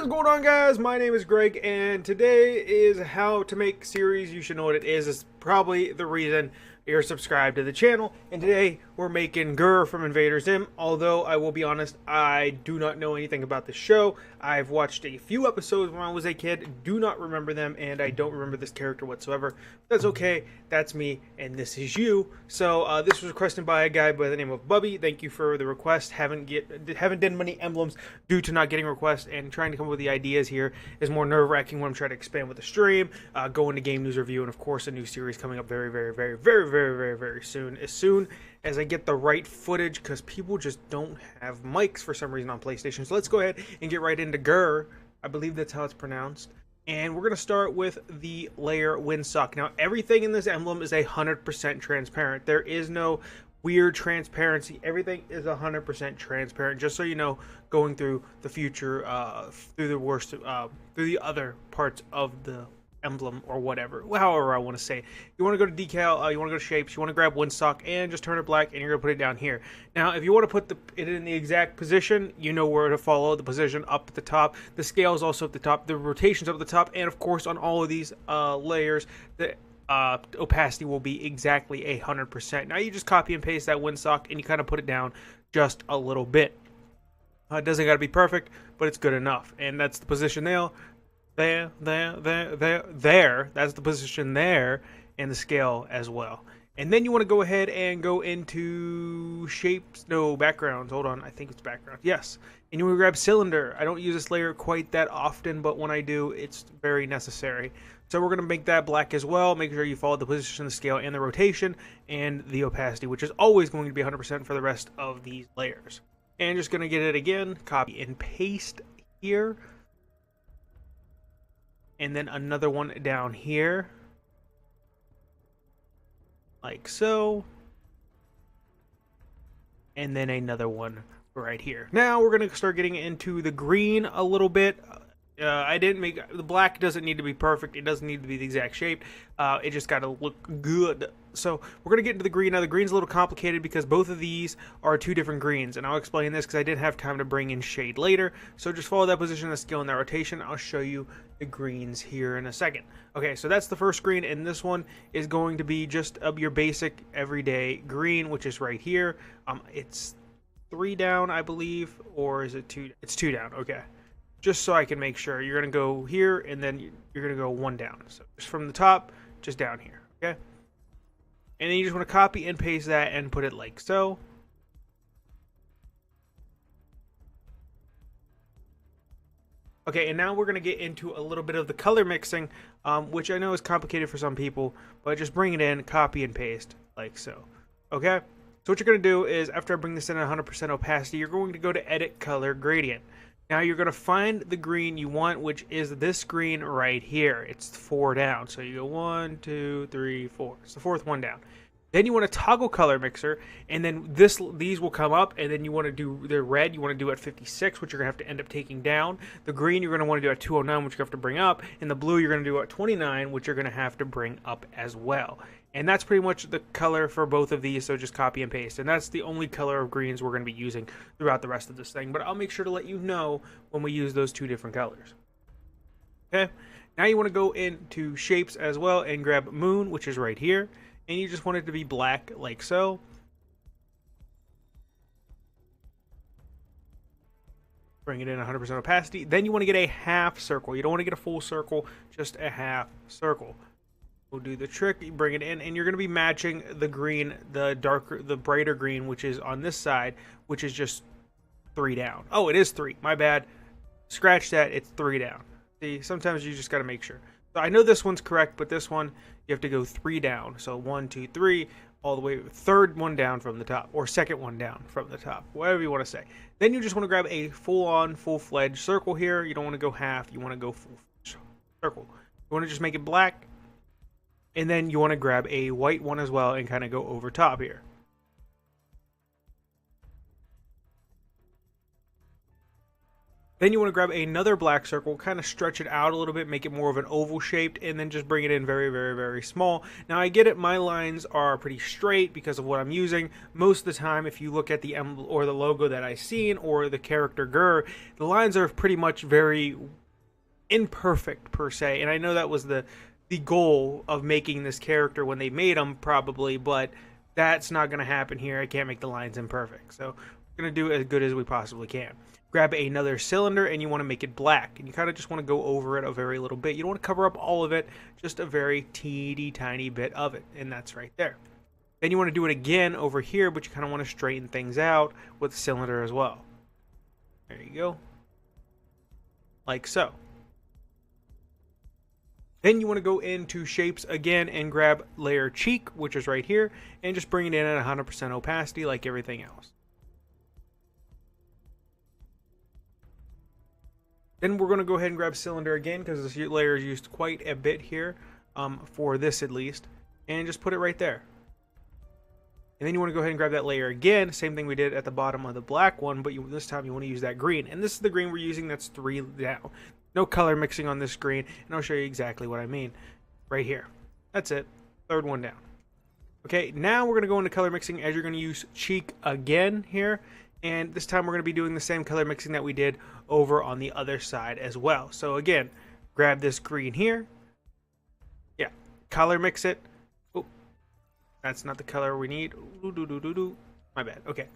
What is going on, guys? My name is Greg, and today is how to make series. You should know what it is. It's probably the reason you're subscribed to the channel. And today we're making GIR from Invader Zim. Although I will be honest, I do not know anything about the show. I've watched a few episodes when I was a kid, do not remember them, and I don't remember this character whatsoever. That's okay. That's me, and this is you. So this was requested by a guy by the name of Bubby. Thank you for the request. Haven't done many emblems due to not getting requests, and trying to come up with the ideas here is more nerve-wracking when I'm trying to expand with the stream, go into game news review, and of course a new series coming up very soon. As soon as I get the right footage, because people just don't have mics for some reason on PlayStation. So let's go ahead and get right into GIR. I believe that's how it's pronounced. And we're going to start with the layer windsock. Now, everything in this emblem is 100% transparent. There is no weird transparency. Everything is 100% transparent, just so you know, going through the future, through the other parts of the emblem or whatever, however I want to say it. You want to go to decal, you want to go to shapes, you want to grab windsock and just turn it black, and you're going to put it down here. Now if you want to put it in the exact position, you know where to follow the position up at the top. The scale is also at the top, the rotation's up at the top, and of course on all of these layers the opacity will be exactly 100%. Now you just copy and paste that windsock and you kind of put it down just a little bit. It doesn't got to be perfect, but it's good enough, and that's the position there. There. That's the position there, and the scale as well. And then you want to go ahead and go into shapes. No, backgrounds. Hold on. I think it's background. Yes. And you want to grab cylinder. I don't use this layer quite that often, but when I do, it's very necessary. So we're going to make that black as well. Make sure you follow the position, the scale, and the rotation, and the opacity, which is always going to be 100% for the rest of these layers. And just going to get it again. Copy and paste here. And then another one down here, like so, and then another one right here. Now we're going to start getting into the green a little bit. I didn't make the black, doesn't need to be perfect, it doesn't need to be the exact shape, it just got to look good. So we're going to get into the green. Now the green's a little complicated because both of these are two different greens, and I'll explain this because I didn't have time to bring in shade later. So just follow that position, the scale, and that rotation. I'll show you the greens here in a second. Okay, so that's the first green, and this one is going to be just your basic everyday green, which is right here. It's 3 down, I believe, or is it 2? It's 2 down. Okay, just so I can make sure. You're going to go here, and then you're going to go 1 down. So just from the top, just down here. Okay, and then you just want to copy and paste that and put it like so. Okay, and now we're going to get into a little bit of the color mixing, which I know is complicated for some people, but just bring it in, copy and paste, like so. Okay? So what you're going to do is, after I bring this in at 100% opacity, you're going to go to Edit Color Gradient. Now you're going to find the green you want, which is this green right here. It's 4 down. So you go 1, 2, 3, 4. It's the 4th one down. Then you want to toggle color mixer, and then these will come up, and then you want to do the red, you want to do at 56, which you're going to have to end up taking down. The green you're going to want to do at 209, which you have to bring up, and the blue you're going to do at 29, which you're going to have to bring up as well. And that's pretty much the color for both of these, so just copy and paste. And that's the only color of greens we're going to be using throughout the rest of this thing, but I'll make sure to let you know when we use those 2 different colors. Okay, now you want to go into shapes as well and grab moon, which is right here. And you just want it to be black, like so. Bring it in 100% opacity. Then you want to get a half circle. You don't want to get a full circle, just a half circle. We'll do the trick. You bring it in, and you're going to be matching the green, the brighter green, which is on this side, which is just 3 down. Oh, it is 3. My bad. Scratch that. It's 3 down. See, sometimes you just got to make sure. So I know this one's correct, but this one you have to go 3 down. So 1, 2, 3, all the way, 3rd one down from the top, or 2nd one down from the top, whatever you want to say. Then you just want to grab a full-fledged circle here. You don't want to go half, you want to go full circle. You want to just make it black, and then you want to grab a white one as well and kind of go over top here. Then you want to grab another black circle, kind of stretch it out a little bit, make it more of an oval shaped, and then just bring it in very, very, very small. Now I get it, my lines are pretty straight because of what I'm using. Most of the time, if you look at the emblem or the logo that I've seen or the character GIR, the lines are pretty much very imperfect per se. And I know that was the goal of making this character when they made him probably, but that's not going to happen here. I can't make the lines imperfect. So we're going to do as good as we possibly can. Grab another cylinder and you want to make it black, and you kind of just want to go over it a very little bit. You don't want to cover up all of it, just a very teeny tiny bit of it, and that's right there. Then you want to do it again over here, but you kind of want to straighten things out with the cylinder as well. There you go, like so. Then you want to go into shapes again and grab layer cheek, which is right here, and just bring it in at 100% opacity like everything else. Then we're going to go ahead and grab cylinder again because this layer is used quite a bit here, for this at least, and just put it right there. And then you want to go ahead and grab that layer again, same thing we did at the bottom of the black one, but this time you want to use that green. And this is the green we're using, that's 3 down. No color mixing on this green, and I'll show you exactly what I mean right here. That's it, 3rd one down. Okay, now we're going to go into color mixing as you're going to use cheek again here. And this time we're going to be doing the same color mixing that we did over on the other side as well. So again, grab this green here. Yeah, color mix it. Oh, that's not the color we need. My bad. Okay,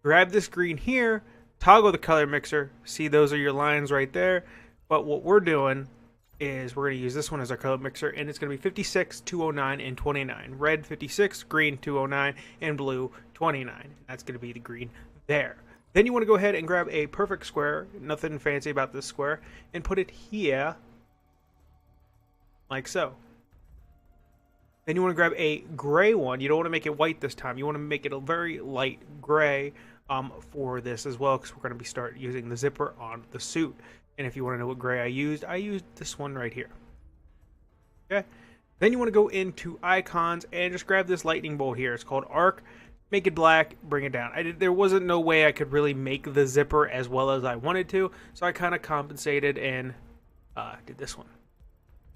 grab this green here, toggle the color mixer. See, those are your lines right there. But what we're doing is we're going to use this one as our color mixer, and it's going to be 56, 209, and 29. Red 56, green 209, and blue 29. That's going to be the green there. Then you want to go ahead and grab a perfect square, nothing fancy about this square, and put it here, like so. Then you want to grab a gray one. You don't want to make it white this time. You want to make it a very light gray for this as well, because we're going to start using the zipper on the suit. And if you want to know what gray I used this one right here. Okay. Then you want to go into icons and just grab this lightning bolt here. It's called arc. Make it black, bring it down. There wasn't no way I could really make the zipper as well as I wanted to, so I kind of compensated and did this one.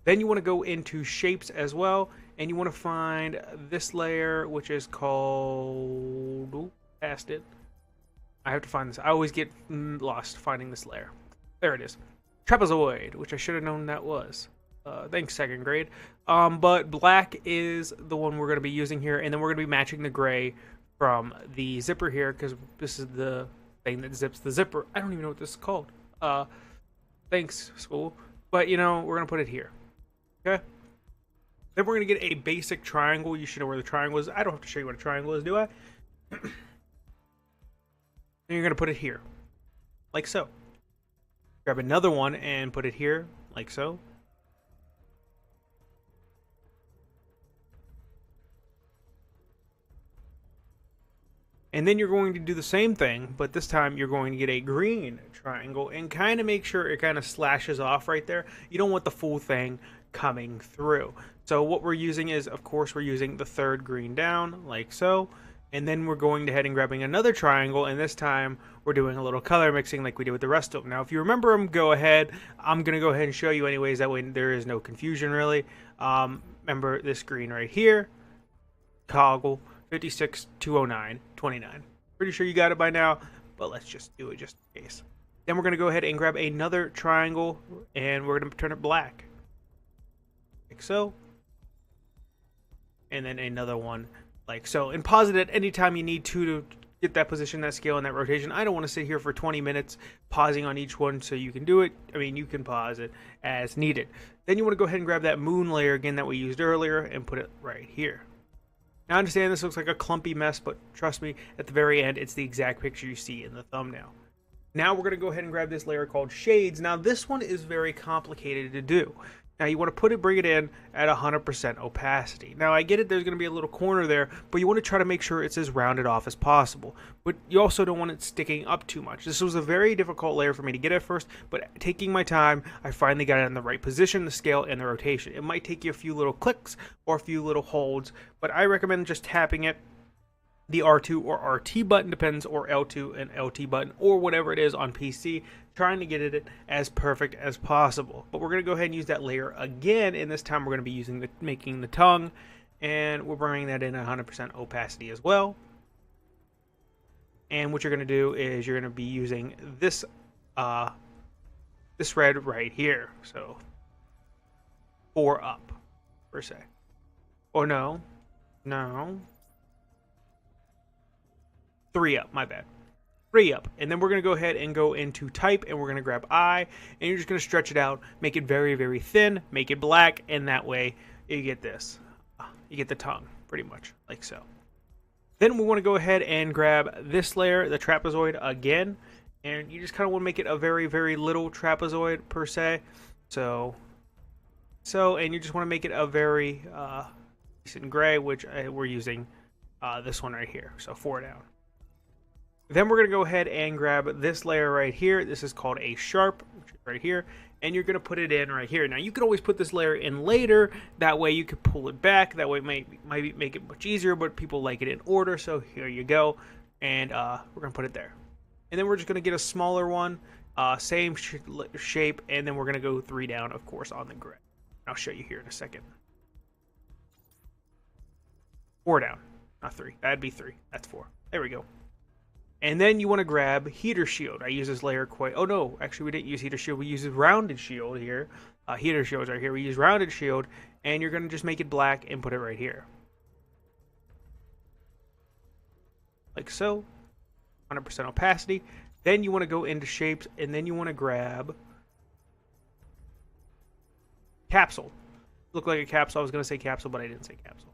Then you want to go into shapes as well, and you want to find this layer, which is called... Ooh, past it. I have to find this. I always get lost finding this layer. There it is. Trapezoid, which I should have known that was. Thanks, 2nd grade. But black is the one we're going to be using here, and then we're going to be matching the gray from the zipper here, because this is the thing that zips the zipper. I don't even know what this is called. Thanks, school. But, you know, we're going to put it here. Okay? Then we're going to get a basic triangle. You should know where the triangle is. I don't have to show you what a triangle is, do I? Then you're going to put it here. Like so. Grab another one and put it here. Like so. And then you're going to do the same thing, but this time you're going to get a green triangle and kind of make sure it kind of slashes off right there. You don't want the full thing coming through. So what we're using is, of course, we're using the 3rd green down, like so. And then we're going ahead and grabbing another triangle, and this time we're doing a little color mixing like we did with the rest of them. Now, if you remember them, go ahead. I'm going to go ahead and show you anyways. That way there is no confusion, really. Remember this green right here. Toggle. 56, 209, 29. Pretty sure you got it by now, but let's just do it just in case. Then we're going to go ahead and grab another triangle, and we're going to turn it black. Like so. And then another one like so. And pause it at any time you need to get that position, that scale, and that rotation. I don't want to sit here for 20 minutes pausing on each one, so you can do it. I mean, you can pause it as needed. Then you want to go ahead and grab that moon layer again that we used earlier and put it right here. Now, I understand this looks like a clumpy mess, but trust me, at the very end, it's the exact picture you see in the thumbnail. Now we're going to go ahead and grab this layer called Shades. Now, this one is very complicated to do. Now, you want to bring it in at 100% opacity. Now, I get it, there's going to be a little corner there, but you want to try to make sure it's as rounded off as possible. But you also don't want it sticking up too much. This was a very difficult layer for me to get at first, but taking my time, I finally got it in the right position, the scale, and the rotation. It might take you a few little clicks or a few little holds, but I recommend just tapping it. The R2 or RT button depends, or L2 and LT button, or whatever it is on PC. trying to get it as perfect as possible. But we're going to go ahead and use that layer again, and this time we're going to be using making the tongue, and we're bringing that in 100% opacity as well. And what you're going to do is you're going to be using this this red right here, so 4 up per se. Or no, 3 up, my bad. 3 up, and then we're going to go ahead and go into type, and we're going to grab I, and you're just going to stretch it out, make it very, very thin, make it black, and that way you get this. You get the tongue, pretty much, like so. Then we want to go ahead and grab this layer, the trapezoid, again, and you just kind of want to make it a very, very little trapezoid, per se. So, and you just want to make it a very decent gray, which we're using this one right here, so 4 down. Then we're going to go ahead and grab this layer right here. This is called a sharp, which is right here. And you're going to put it in right here. Now, you can always put this layer in later. That way you could pull it back. That way it might make it much easier, but people like it in order. So here you go. And we're going to put it there. And then we're just going to get a smaller one. Same shape. And then we're going to go 3 down, of course, on the gray. I'll show you here in a second. 4 down. Not 3. That'd be 3. That's 4. There we go. And then you want to grab heater shield. I use this layer quite... Oh, no. Actually, we didn't use heater shield. We use rounded shield here. Heater shields right here. We use rounded shield. And you're going to just make it black and put it right here. Like so. 100% opacity. Then you want to go into shapes. And then you want to grab... capsule. Look like a capsule. I was going to say capsule, but I didn't say capsule.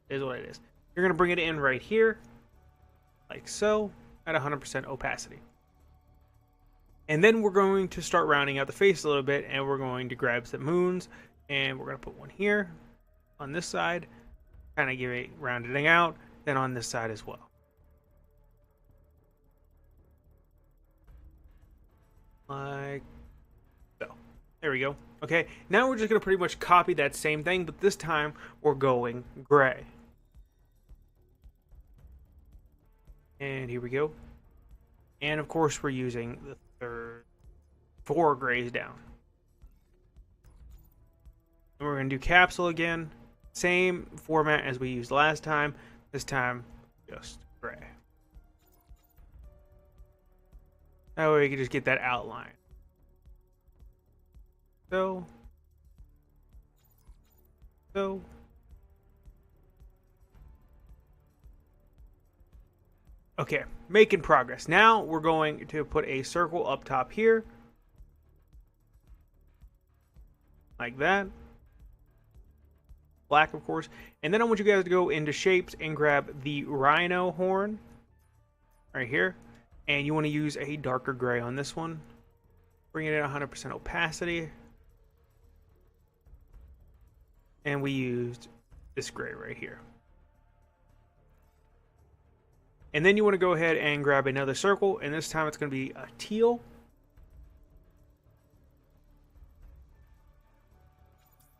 It is what it is. You're going to bring it in right here. Like so. At 100% opacity. And then we're going to start rounding out the face a little bit, and we're going to grab some moons, and we're going to put one here on this side, kind of give it rounding out, then on this side as well. Like so. There we go. Okay, now we're just going to pretty much copy that same thing, but this time we're going gray. And here we go. And of course, we're using the third 4 grays down. And we're going to do capsule again. Same format as we used last time. This time, just gray. That way we can just get that outline. So. Okay, making progress. Now we're going to put a circle up top here. Like that. Black, of course. And then I want you guys to go into shapes and grab the rhino horn. Right here. And you want to use a darker gray on this one. Bring it at 100% opacity. And we used this gray right here. And then you want to go ahead and grab another circle, and this time it's going to be a teal.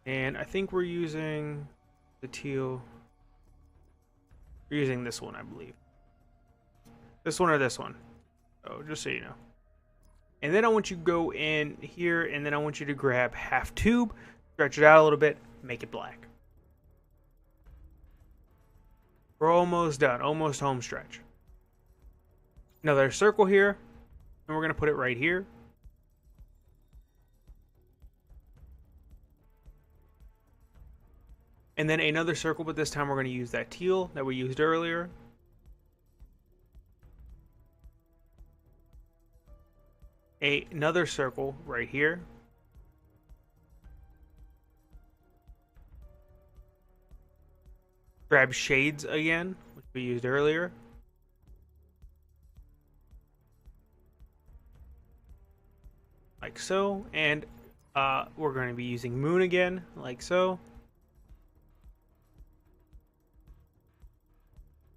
And I think we're using the teal. We're using this one, I believe. This one or this one. Oh, just so you know. And then I want you to go in here, and then I want you to grab half tube, stretch it out a little bit, make it black. We're almost done, almost home stretch. Another circle here, and we're going to put it right here. And then another circle, but this time we're going to use that teal that we used earlier. Another circle right here. Grab shades again, which we used earlier. Like so. And we're going to be using moon again, like so.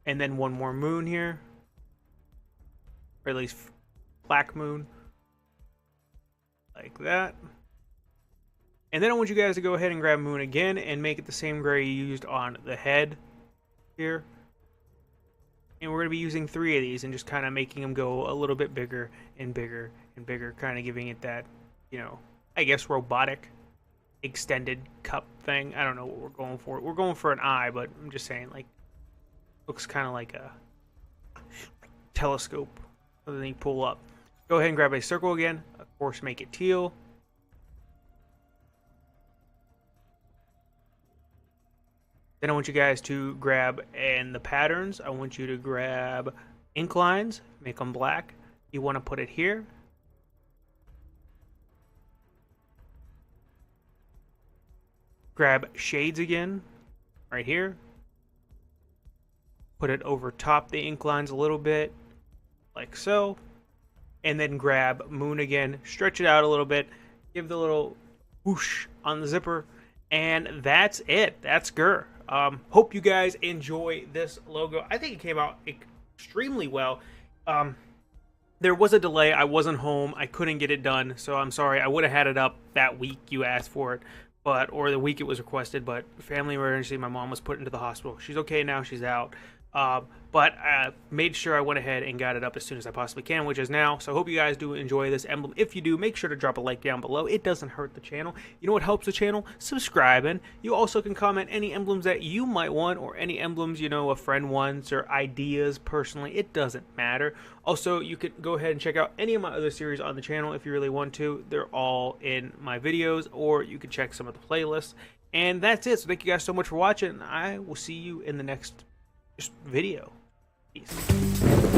And then one more moon here. Or at least black moon. Like that. And then I want you guys to go ahead and grab moon again and make it the same gray you used on the head here. And we're going to be using 3 of these and just kind of making them go a little bit bigger and bigger and bigger, kind of giving it that, you know, I guess robotic extended cup thing. I don't know what we're going for. We're going for an eye, but I'm just saying, like, looks kind of like a telescope. And then you pull up. Go ahead and grab a circle again. Of course, make it teal. Then I want you guys to grab, and the patterns, I want you to grab ink lines, make them black. You want to put it here. Grab shades again, right here. Put it over top the ink lines a little bit, like so. And then grab moon again, stretch it out a little bit, give the little whoosh on the zipper, and that's it. That's GIR. Hope you guys enjoy this logo. I think it came out extremely well. There was a delay. I wasn't home. I couldn't get it done, so I'm sorry. I would have had it up that week you asked for it, or the week it was requested, but family emergency. My mom was put into the hospital. She's okay now. She's out. But I made sure I went ahead and got it up as soon as I possibly can, which is now. So I hope you guys do enjoy this emblem. If you do, make sure to drop a like down below. It doesn't hurt the channel. You know what helps the channel? Subscribing. You also can comment any emblems that you might want, or any emblems, you know, a friend wants, or ideas personally. It doesn't matter. Also, you can go ahead and check out any of my other series on the channel if you really want to. They're all in my videos, or you can check some of the playlists. And that's it. So thank you guys so much for watching. I will see you in the next video. Peace.